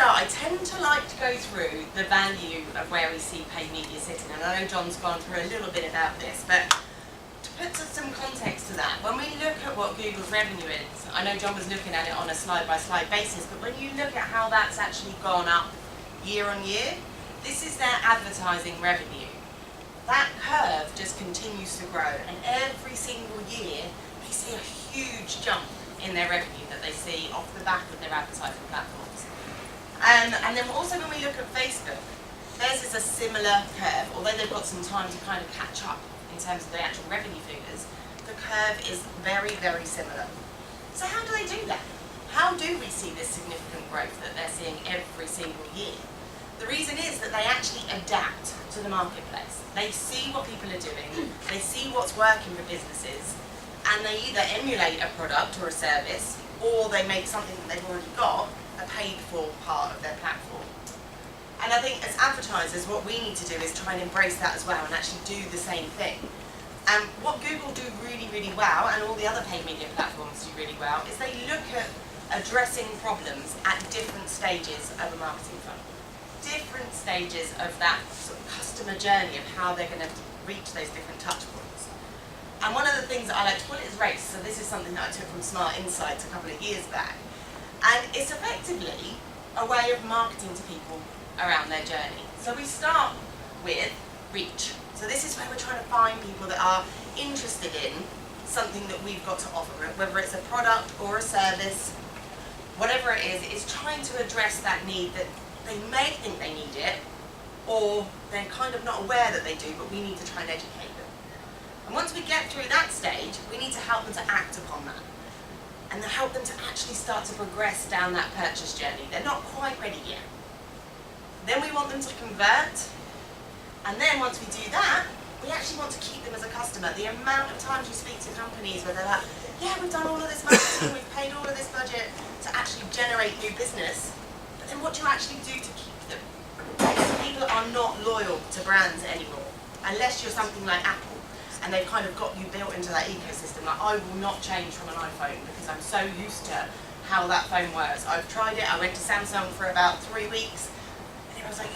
start, I tend to like to go through the value of where we see paid media sitting, and I know Jon's gone through a little bit about this, but to put some context to that, when we look at what Google's revenue is, I know Jon was looking at it on a slide-by-slide basis, but when you look at how that's actually gone up year on year, this is their advertising revenue. That curve just continues to grow, and every single year they see a huge jump in their revenue that they see off the back of their advertising platforms. And then also when we look at Facebook, theirs is a similar curve, although they've got some time to kind of catch up in terms of the actual revenue figures. The curve is very, very similar. So how do they do that? How do we see this significant growth that they're seeing every single year? The reason is that they actually adapt to the marketplace. They see what people are doing, they see what's working for businesses, and they either emulate a product or a service, or they make something that they've already got a paid-for part of their platform. And I think as advertisers, what we need to do is try and embrace that as well and actually do the same thing. And what Google do really, really well, and all the other paid media platforms do really well, is they look at addressing problems at different stages of a marketing funnel. Different stages of that sort of customer journey of how they're going to reach those different touch points. And one of the things that I like to call it is race. So this is something that I took from Smart Insights a couple of years back. And it's effectively a way of marketing to people around their journey. So we start with reach. So this is where we're trying to find people that are interested in something that we've got to offer, whether it's a product or a service, whatever it is trying to address that need that they may think they need it, or they're kind of not aware that they do, but we need to try and educate them. And once we get through that stage, we need to help them to act upon that. And to help them to actually start to progress down that purchase journey. They're not quite ready yet. Then we want them to convert. And then once we do that, we actually want to keep them as a customer. The amount of times you speak to companies where they're like, yeah, we've done all of this marketing, we've paid all of this budget to actually generate new business. But then what do you actually do to keep them? Because people are not loyal to brands anymore, unless you're something like Apple. And they've kind of got you built into that ecosystem. Like, I will not change from an iPhone because I'm so used to how that phone works. I've tried it. I went to Samsung for about 3 weeks, and everyone was like,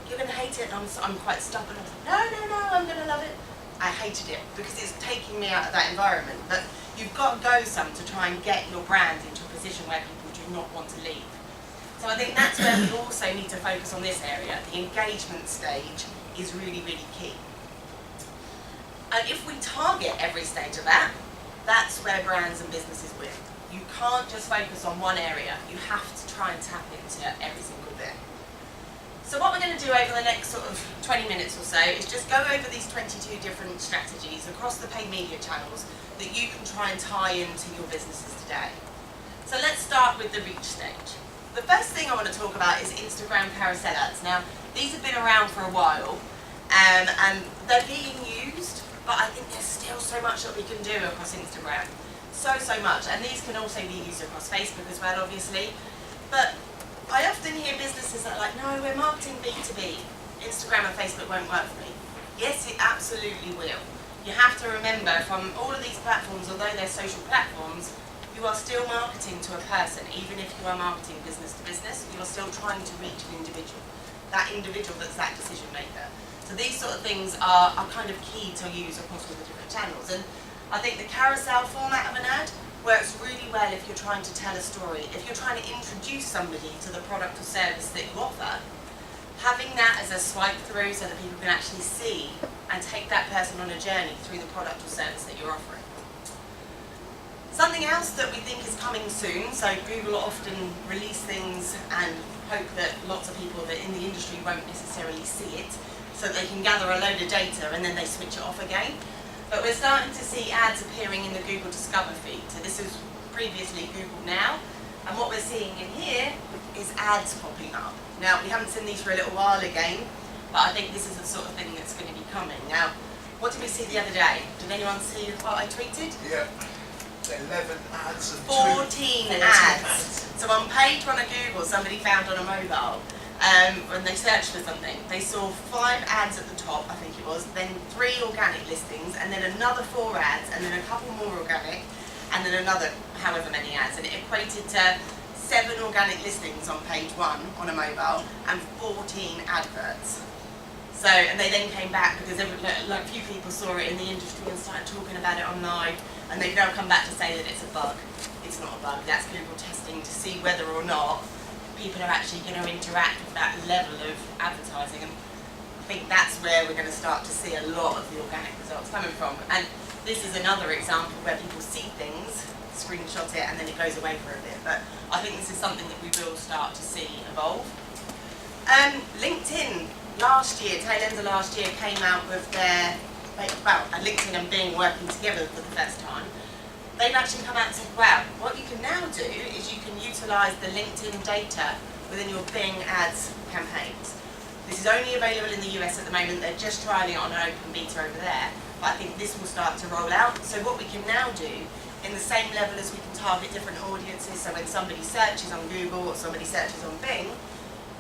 "You're gonna hate it." And I'm quite stubborn. I was like, "No, I'm gonna love it." I hated it because it's taking me out of that environment. But you've got to go some to try and get your brand into a position where people do not want to leave. So I think that's where we also need to focus on this area. The engagement stage is really, really key. And if we target every stage of that, that's where brands and businesses win. You can't just focus on one area. You have to try and tap into every single bit. So what we're going to do over the next sort of 20 minutes or so is just go over these 22 different strategies across the paid media channels that you can try and tie into your businesses today. So let's start with the reach stage. The first thing I want to talk about is Instagram carousel ads. Now, these have been around for a while, and they're being used, but I think there's still so much that we can do across Instagram. So much. And these can also be used across Facebook as well, obviously. But I often hear businesses that are like, no, we're marketing B2B. Instagram and Facebook won't work for me. Yes, it absolutely will. You have to remember from all of these platforms, although they're social platforms, you are still marketing to a person. Even if you are marketing business to business, you are still trying to reach an individual. That individual that's that decision maker. So these sort of things are kind of key to use across all the different channels. And I think the carousel format of an ad works really well if you're trying to tell a story. If you're trying to introduce somebody to the product or service that you offer, having that as a swipe through so that people can actually see and take that person on a journey through the product or service that you're offering. Something else that we think is coming soon, so Google often release things and hope that lots of people that in the industry won't necessarily see it, so they can gather a load of data and then they switch it off again. But we're starting to see ads appearing in the Google Discover feed. So this is previously Google Now, and what we're seeing in here is ads popping up. Now, we haven't seen these for a little while again, but I think this is the sort of thing that's going to be coming. Now, what did we see the other day? Did anyone see what I tweeted? Yeah. 11 ads and 14 ads. So on page one of Google, somebody found on a mobile, when they searched for something, they saw 5 ads at the top, I think it was, then 3 organic listings, and then another 4 ads, and then a couple more organic, and then another however many ads, and it equated to 7 organic listings on page 1 on a mobile, and 14 adverts. So, and they then came back because a few people saw it in the industry and started talking about it online, and they've now come back to say that it's a bug. It's not a bug, that's Google testing to see whether or not people are actually going to interact with that level of advertising. And I think that's where we're going to start to see a lot of the organic results coming from. And this is another example where people see things, screenshot it, and then it goes away for a bit. But I think this is something that we will start to see evolve. LinkedIn last year, tail end of last year, came out with their, LinkedIn and Bing working together for the first time. They've actually come out and said, wow, what you can now do is you can utilise the LinkedIn data within your Bing ads campaigns. This is only available in the US at the moment. They're just trialling it on an open beta over there. But I think this will start to roll out. So what we can now do, in the same level as we can target different audiences, so when somebody searches on Google or somebody searches on Bing,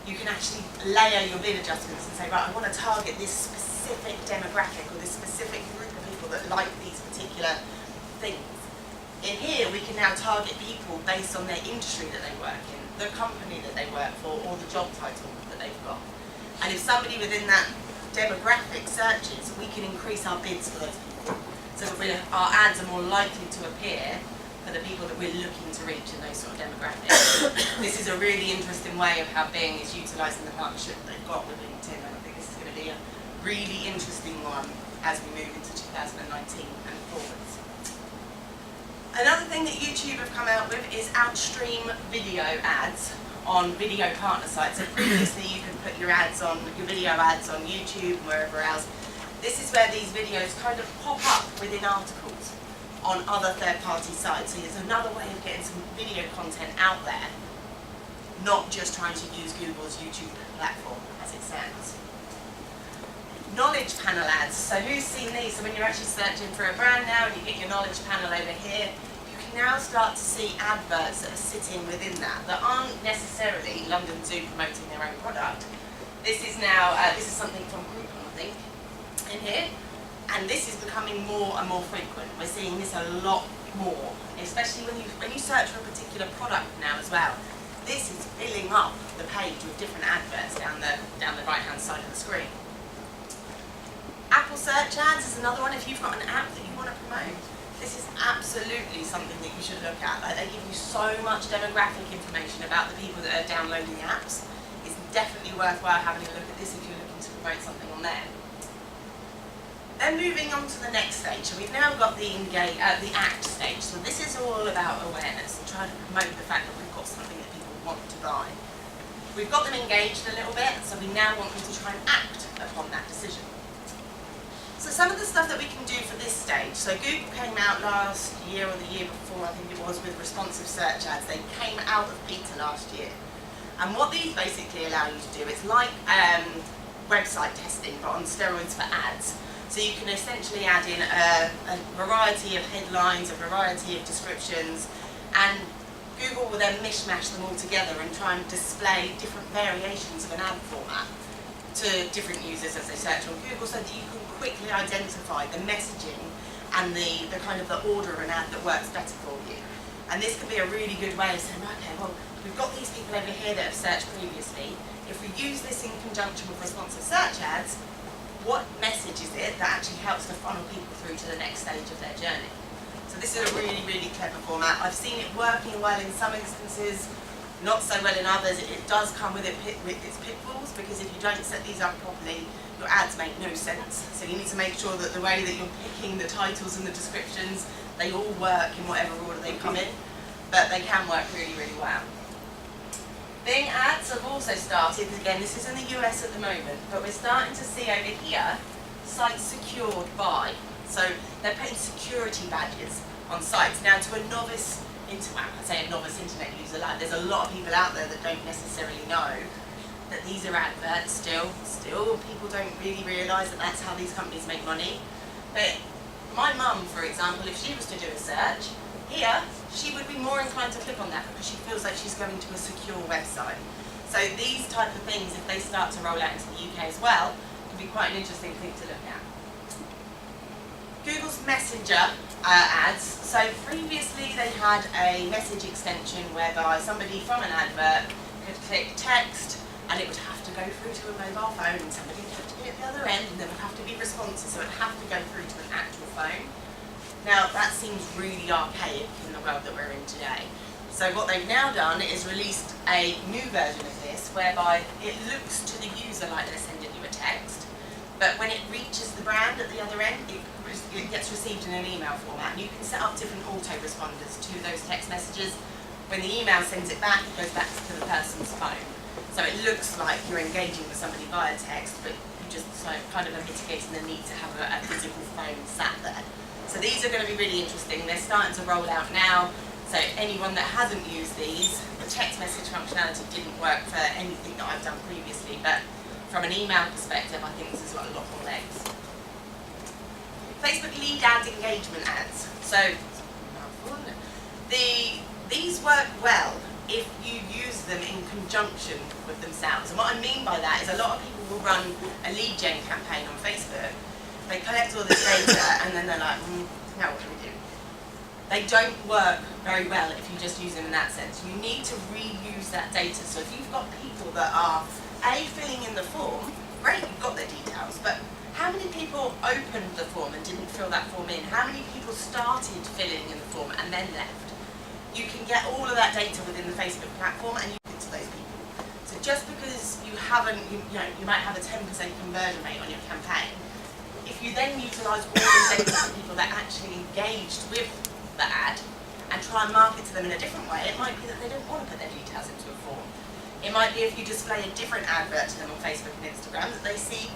you can actually layer your bid adjustments and say, right, I want to target this specific demographic or this specific group of people that like these particular things. In here, we can now target people based on their industry that they work in, the company that they work for, or the job title that they've got. And if somebody within that demographic searches, we can increase our bids for those people, so that our ads are more likely to appear for the people that we're looking to reach in those sort of demographics. This is a really interesting way of how Bing is utilising the partnership that they've got with LinkedIn, and I think this is going to be a really interesting one as we move into 2019 and forwards. Another thing that YouTube have come out with is outstream video ads on video partner sites. So previously you could put your video ads on YouTube and wherever else. This is where these videos kind of pop up within articles on other third-party sites. So there's another way of getting some video content out there, not just trying to use Google's YouTube platform as it stands. Knowledge panel ads. So who's seen these? So when you're actually searching for a brand now and you get your knowledge panel over here, you can now start to see adverts that are sitting within that aren't necessarily London Zoo promoting their own product. This is now, this is something from Groupon, I think, in here. And this is becoming more and more frequent. We're seeing this a lot more, especially when you search for a particular product now as well. This is filling up the page with different adverts down the right-hand side of the screen. Apple Search Ads is another one. If you've got an app that you want to promote, this is absolutely something that you should look at. Like, they give you so much demographic information about the people that are downloading the apps. It's definitely worthwhile having a look at this if you're looking to promote something on there. Then moving on to the next stage, so we've now got the act stage. So this is all about awareness and trying to promote the fact that we've got something that people want to buy. We've got them engaged a little bit, so we now want them to try and act upon that decision. So some of the stuff that we can do for this stage, so Google came out last year or the year before, I think it was, with responsive search ads. They came out of beta last year. And what these basically allow you to do, it's like website testing, but on steroids for ads. So you can essentially add in a variety of headlines, a variety of descriptions, and Google will then mishmash them all together and try and display different variations of an ad format to different users as they search on Google, so that you can quickly identify the messaging and the kind of the order of an ad that works better for you. And this can be a really good way of saying, okay, well, we've got these people over here that have searched previously. If we use this in conjunction with responsive search ads, what message is it that actually helps to funnel people through to the next stage of their journey? So this is a really, really clever format. I've seen it working well in some instances, not so well in others. It does come with its pitfalls, because if you don't set these up properly, your ads make no sense. So you need to make sure that the way that you're picking the titles and the descriptions, they all work in whatever order they come in, but they can work really, really well. Bing ads have also started, again this is in the US at the moment, but we're starting to see over here sites secured by. So they're putting security badges on sites. Now to a novice, I say a novice internet user, like there's a lot of people out there that don't necessarily know that these are adverts still people don't really realise that that's how these companies make money. But my mum, for example, if she was to do a search, here, she would be more inclined to click on that because she feels like she's going to a secure website. So these type of things, if they start to roll out into the UK as well, can be quite an interesting thing to look at. Google's Messenger ads. So previously they had a message extension whereby somebody from an advert could click text and it would have to go through to a mobile phone and somebody would have to be at the other end and there would have to be responses, so it would have to go through to an actual phone. Now that seems really archaic in the world that we're in today. So what they've now done is released a new version of this whereby it looks to the user like they're sending you a text, but when it reaches the brand at the other end, it gets received in an email format. And you can set up different autoresponders to those text messages. When the email sends it back, it goes back to the person's phone. So it looks like you're engaging with somebody via text, but you just kind of are mitigating the need to have a physical phone sat there. So these are going to be really interesting. They're starting to roll out now. So anyone that hasn't used these, the text message functionality didn't work for anything that I've done previously, but from an email perspective, I think this has got a lot more legs. Facebook lead ad engagement ads. So these work well if you use them in conjunction with themselves. And what I mean by that is a lot of people will run a lead gen campaign on Facebook. They collect all this data and then they're like, now what can we do? They don't work very well if you just use them in that sense. You need to reuse that data. So if you've got people that are filling in the form, great, you've got their details, but how many people opened the form and didn't fill that form in? How many people started filling in the form and then left? You can get all of that data within the Facebook platform and you give it to those people. So just because you haven't, you might have a 10% conversion rate on your campaign, if you then utilise all the data from people that actually engaged with the ad and try and market to them in a different way, it might be that they don't want to put their details into a form. It might be if you display a different advert to them on Facebook and Instagram that they see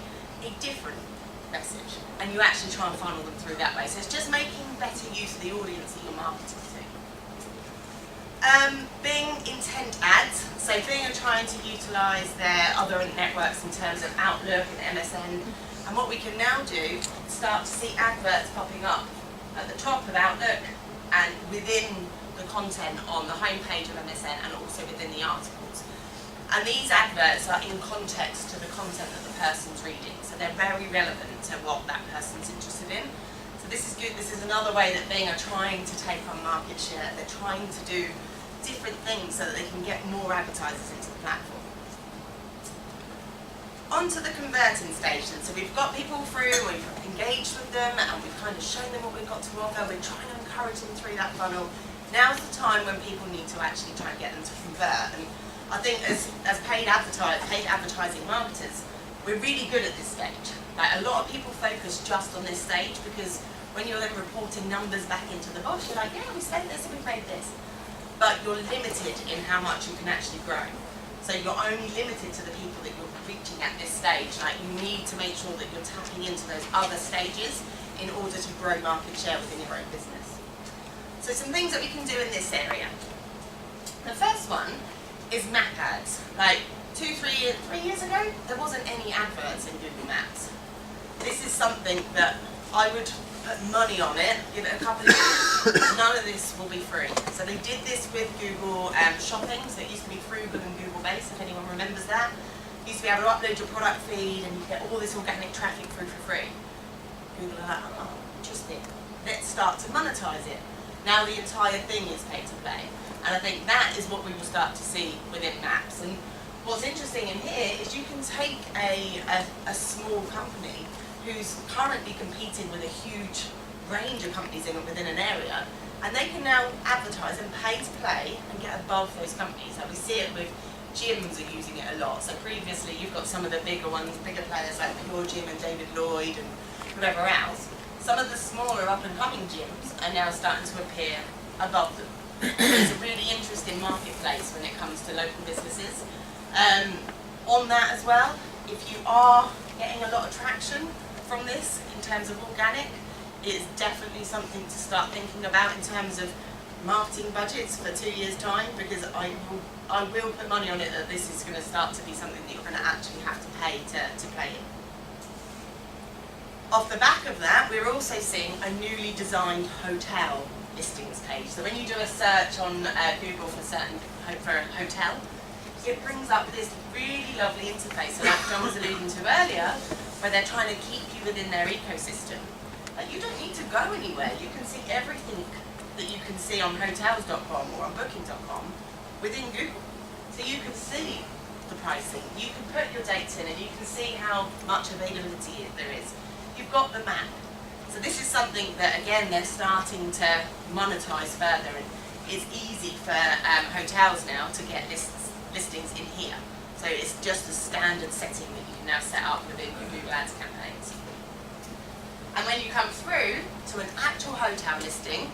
a different message and you actually try and funnel them through that way. So it's just making better use of the audience that you're marketing to. Bing intent ads. So Bing are trying to utilise their other networks in terms of Outlook and MSN, and what we can now do is start to see adverts popping up at the top of Outlook and within the content on the homepage of MSN and also within the articles. And these adverts are in context to the content that the person's reading, so they're very relevant to what that person's interested in. So this is good. This is another way that Bing are trying to take on market share. They're trying to do different things so that they can get more advertisers into the platform. Onto the converting stage then. So we've got people through, we've engaged with them, and we've kind of shown them what we've got to offer. We're trying to encourage them through that funnel. Now's the time when people need to actually try and get them to convert. And I think as paid advertising marketers, we're really good at this stage. Like, a lot of people focus just on this stage because when you're then reporting numbers back into the boss, you're like, yeah, we spent this and we made this. But you're limited in how much you can actually grow. So you're only limited to the people that you're reaching at this stage. Like, you need to make sure that you're tapping into those other stages in order to grow market share within your own business. So some things that we can do in this area. The first one is map ads. Like 3 years ago, there wasn't any adverts in Google Maps. This is something that I would put money on it, give it a couple of years, none of this will be free. So they did this with Google Shopping, so it used to be Frugal and Google Base, if anyone remembers that. You used to be able to upload your product feed and you get all this organic traffic through for free. Google are like, oh, interesting, let's start to monetize it. Now the entire thing is pay to play. And I think that is what we will start to see within Maps. And what's interesting in here is you can take a small company who's currently competing with a huge range of companies within an area, and they can now advertise and pay to play and get above those companies. Like we see it with gyms are using it a lot. So previously you've got some of the bigger ones, bigger players like Pure Gym and David Lloyd and whoever else. Some of the smaller up and coming gyms are now starting to appear above them. It's a really interesting marketplace when it comes to local businesses. On that as well, if you are getting a lot of traction from this in terms of organic, it's definitely something to start thinking about in terms of marketing budgets for 2 years' time, because I will put money on it that this is going to start to be something that you're going to actually have to pay to play in. Off the back of that, we're also seeing a newly designed hotel listings page. So when you do a search on Google for a hotel, it brings up this really lovely interface, so like Jon was alluding to earlier, where they're trying to keep you within their ecosystem. Like, you don't need to go anywhere. You can see everything that you can see on hotels.com or on booking.com within Google. So you can see the pricing, you can put your dates in, and you can see how much availability there is. You've got the map. So this is something that, again, they're starting to monetize further, and it's easy for hotels now to get listings in here. So it's just a standard setting that you can now set up within your Google Ads campaigns. And when you come through to an actual hotel listing,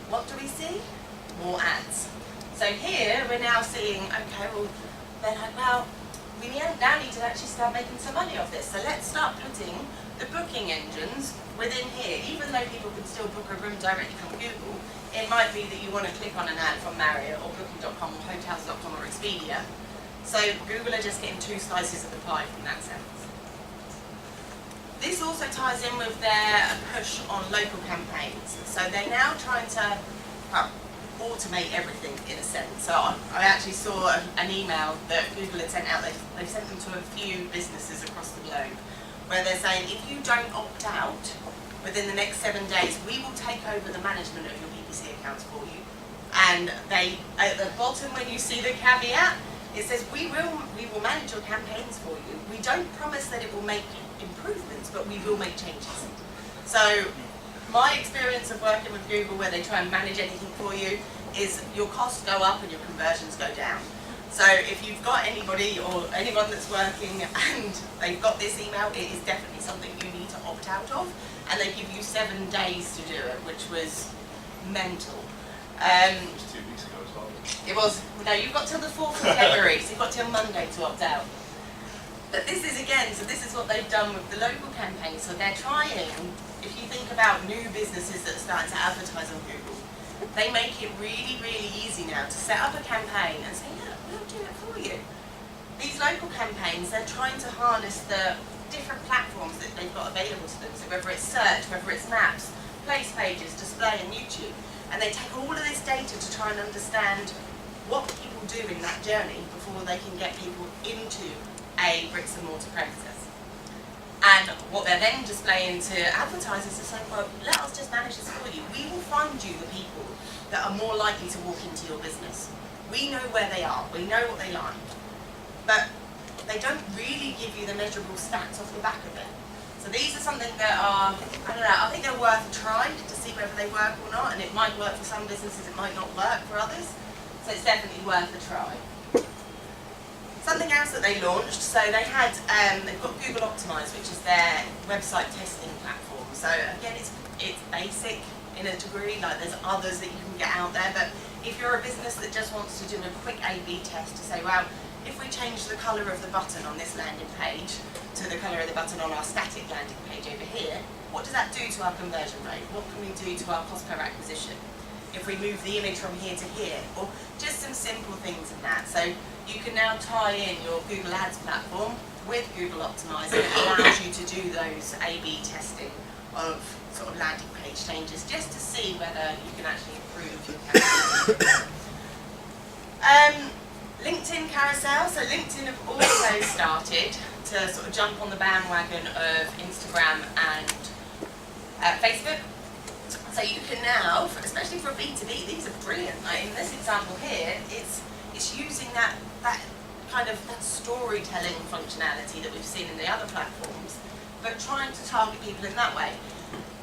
what do we see? More ads. So here we're now seeing, okay, well, they're like, well, we now need to actually start making some money off this. So let's start putting the booking engines within here. Even though people can still book a room directly from Google, it might be that you want to click on an ad from Marriott or Booking.com or Hotels.com or Expedia. So Google are just getting two slices of the pie from that sense. This also ties in with their push on local campaigns. So they're now trying to automate everything in a sense. So I actually saw an email that Google had sent out. They've sent them to a few businesses across the globe where they're saying, if you don't opt out within the next 7 days, we will take over the management of your PPC accounts for you. And they, at the bottom when you see the caveat, it says, we will manage your campaigns for you. We don't promise that it will make improvements, but we will make changes. So my experience of working with Google where they try and manage anything for you is your costs go up and your conversions go down. So if you've got anybody or anyone that's working and they've got this email, it is definitely something you need to opt out of, and they give you 7 days to do it, which was mental. It was 2 weeks ago as well. It was, no, you've got till the 4th of February, so you've got till Monday to opt out. But this is, again, so this is what they've done with the local campaign. So they're trying, if you think about new businesses that are starting to advertise on Google, they make it really, really easy now to set up a campaign and say, yeah, we'll do it for you. These local campaigns, they're trying to harness the different platforms that they've got available to them. So whether it's search, whether it's maps, place pages, display and YouTube. And they take all of this data to try and understand what people do in that journey before they can get people into a bricks and mortar premises. And what they're then displaying to advertisers is saying, well, let us just manage this for you. We will find you the people that are more likely to walk into your business. We know where they are, we know what they like. But they don't really give you the measurable stats off the back of it. So these are something that are, I don't know, I think they're worth a try to see whether they work or not, and it might work for some businesses, it might not work for others. So it's definitely worth a try. Something else that they launched, so they had, they've got Google Optimize, which is their website testing platform. So again, it's basic in a degree, like there's others that you can get out there, but if you're a business that just wants to do a quick A/B test to say, well, if we change the colour of the button on this landing page to the colour of the button on our static landing page over here, what does that do to our conversion rate? What can we do to our cost per acquisition? If we move the image from here to here, or just some simple things in that. So you can now tie in your Google Ads platform with Google Optimize, and it allows you to do those A/B testing of sort of landing page changes just to see whether you can actually improve your campaign. LinkedIn carousel. So LinkedIn have also started to sort of jump on the bandwagon of Instagram and Facebook. So you can now, especially for B2B, these are brilliant. Like in this example here, it's using that kind of storytelling functionality that we've seen in the other platforms, but trying to target people in that way.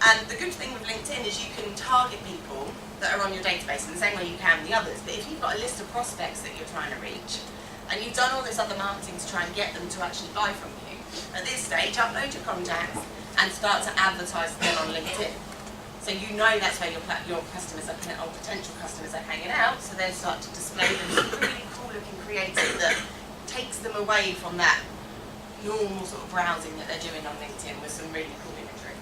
And the good thing with LinkedIn is you can target people that are on your database in the same way you can the others. But if you've got a list of prospects that you're trying to reach, and you've done all this other marketing to try and get them to actually buy from you, at this stage, upload your contacts and start to advertise them on LinkedIn. So you know that's where your customers are, or potential customers are hanging out, so then start to display them something really cool looking creative that takes them away from that normal sort of browsing that they're doing on LinkedIn with some really cool imagery.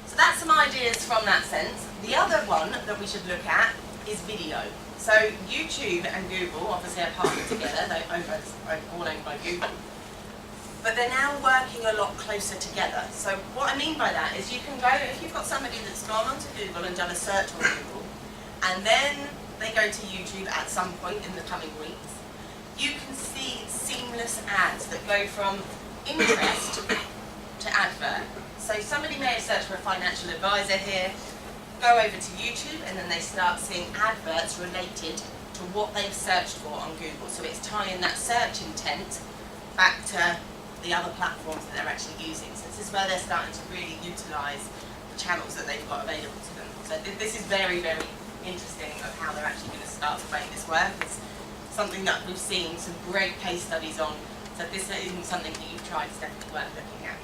So that's some ideas from that sense. The other one that we should look at is video. So YouTube and Google obviously are partnered together, they're all owned by Google. But they're now working a lot closer together. So what I mean by that is you can go, if you've got somebody that's gone onto Google and done a search on Google, and then they go to YouTube at some point in the coming weeks, you can see seamless ads that go from interest to advert. So somebody may have searched for a financial advisor here, go over to YouTube, and then they start seeing adverts related to what they've searched for on Google. So it's tying that search intent back to the other platforms that they're actually using. So this is where they're starting to really utilise the channels that they've got available to them. So this is very, very interesting of how they're actually going to start to make this work. It's something that we've seen some great case studies on. So this isn't something that you've tried, it's definitely worth looking at.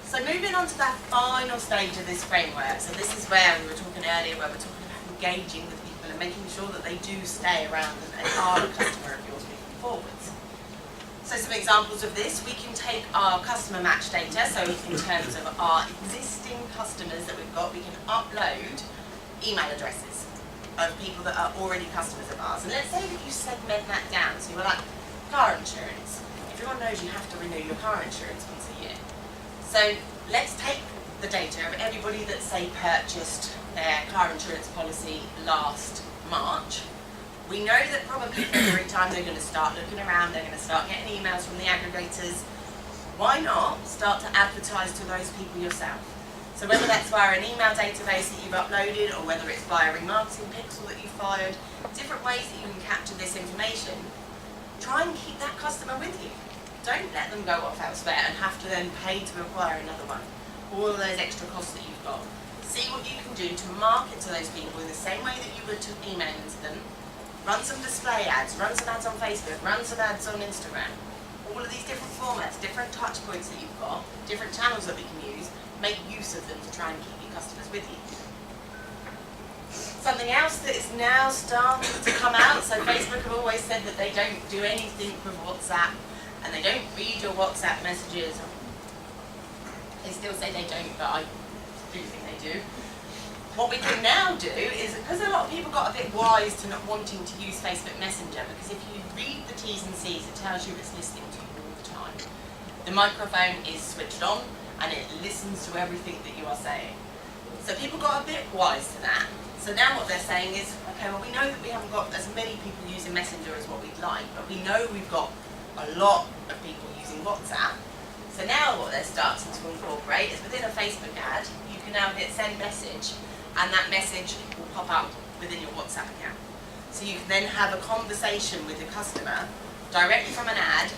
So moving on to that final stage of this framework. So this is where we were talking earlier, where we're talking about engaging with people and making sure that they do stay around and are a customer of yours moving forwards. So some examples of this, we can take our customer match data, so in terms of our existing customers that we've got, we can upload email addresses of people that are already customers of ours. And let's say that you segment that down, so you're like, car insurance. Everyone knows you have to renew your car insurance once a year. So let's take the data of everybody that, say, purchased their car insurance policy last March. We know that probably every time they're going to start looking around, they're going to start getting emails from the aggregators. Why not start to advertise to those people yourself? So whether that's via an email database that you've uploaded, or whether it's via a remarketing pixel that you've fired, different ways that you can capture this information, try and keep that customer with you. Don't let them go off elsewhere and have to then pay to acquire another one. All of those extra costs that you've got. See what you can do to market to those people in the same way that you would to emailing to them. Run some display ads, run some ads on Facebook, run some ads on Instagram. All of these different formats, different touch points that you've got, different channels that we can use, make use of them to try and keep your customers with you. Something else that is now starting to come out, so Facebook have always said that they don't do anything with WhatsApp, and they don't read your WhatsApp messages. They still say they don't, but I do think they do. What we can now do is, because a lot of people got a bit wise to not wanting to use Facebook Messenger, because if you read the T's and C's, it tells you it's listening to you all the time. The microphone is switched on, and it listens to everything that you are saying. So people got a bit wise to that. So now what they're saying is, okay, well, we know that we haven't got as many people using Messenger as what we'd like, but we know we've got a lot of people using WhatsApp. So now what they're starting to incorporate is, within a Facebook ad, you can now hit send message, and that message will pop up within your WhatsApp account. So you can then have a conversation with the customer directly from an ad,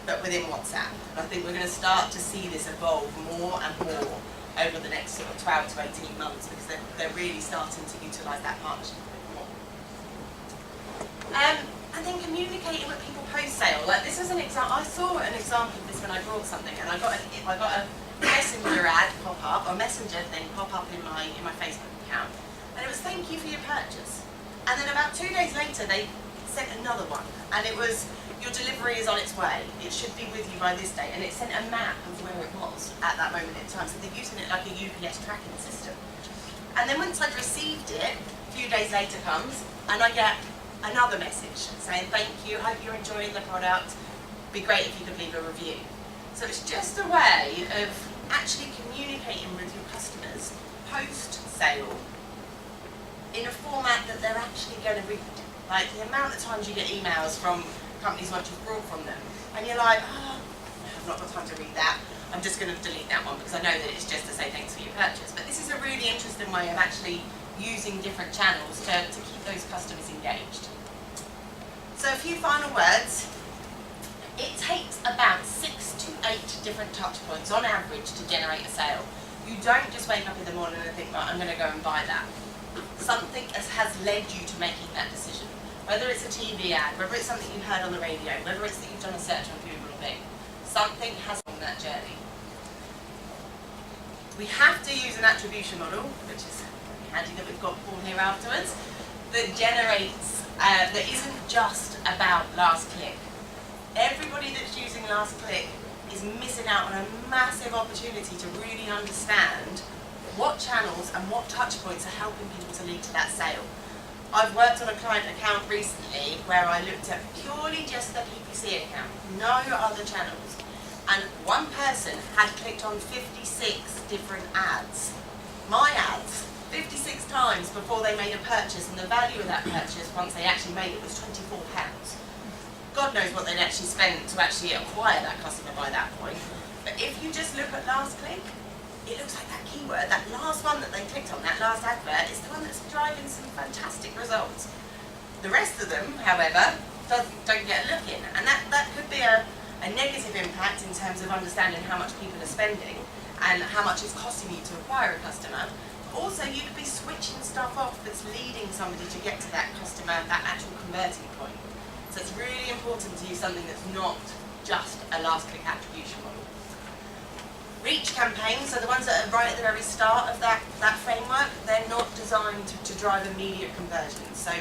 but within WhatsApp. And I think we're going to start to see this evolve more and more over the next sort of 12 to 18 months, because they're really starting to utilise that partnership a bit more. And then communicating with people post-sale. Like, this is an example. I saw an example of this when I brought something, and I got a Messenger ad pop up, or Messenger thing pop up in my Facebook account, and it was thank you for your purchase. And then about 2 days later, they sent another one, and it was your delivery is on its way. It should be with you by this date, and it sent a map of where it was at that moment in time. So they're using it like a UPS tracking system. And then once I'd received it, a few days later comes, and I get another message saying thank you, hope you're enjoying the product. Be great if you could leave a review. So it's just a way of actually communicating with your customers post-sale in a format that they're actually going to read. Like, the amount of times you get emails from companies once you've bought from them, and you're like, oh, I've not got time to read that. I'm just going to delete that one because I know that it's just to say thanks for your purchase. But this is a really interesting way of actually using different channels to keep those customers engaged. So a few final words. It takes about 6 to 8 different touch points on average to generate a sale. You don't just wake up in the morning and think, right, I'm going to go and buy that. Something has led you to making that decision. Whether it's a TV ad, whether it's something you've heard on the radio, whether it's that you've done a search on Google or Bing, something has on that journey. We have to use an attribution model, which is handy that we've got Paul here afterwards, that generates, that isn't just about last click. Everybody that's using last click is missing out on a massive opportunity to really understand what channels and what touch points are helping people to lead to that sale. I've worked on a client account recently where I looked at purely just the PPC account, no other channels, and one person had clicked on 56 different ads. My ads, 56 times before they made a purchase, and the value of that purchase once they actually made it was £24. God knows what they'd actually spent to actually acquire that customer by that point. But if you just look at last click, it looks like that keyword, that last one that they clicked on, that last advert, is the one that's driving some fantastic results. The rest of them, however, don't get a look in, and that could be a negative impact in terms of understanding how much people are spending and how much it's costing you to acquire a customer. Also, you could be switching stuff off that's leading somebody to get to that customer, that actual converting point. So it's really important to use something that's not just a last click attribution model. Reach campaigns, so the ones that are right at the very start of that framework, they're not designed to drive immediate conversions. So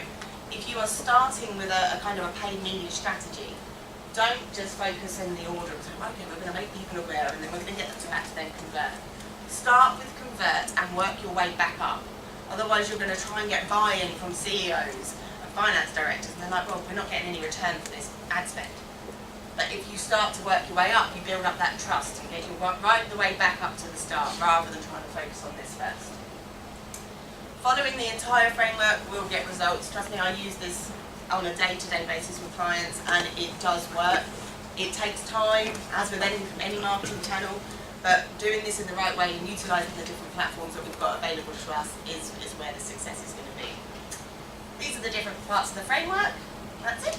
if you are starting with a kind of a paid media strategy, don't just focus in the order of, okay, we're going to make people aware and then we're going to get them to actually then convert. Start with convert and work your way back up. Otherwise you're going to try and get buy-in from CEOs and finance directors and they're like, well, we're not getting any return for this ad spend. But if you start to work your way up, you build up that trust and get you right the way back up to the start rather than trying to focus on this first. Following the entire framework will get results. Trust me, I use this on a day-to-day basis with clients and it does work. It takes time, as with any marketing channel, but doing this in the right way and utilising the different platforms that we've got available to us is where the success is going to be. These are the different parts of the framework. That's it.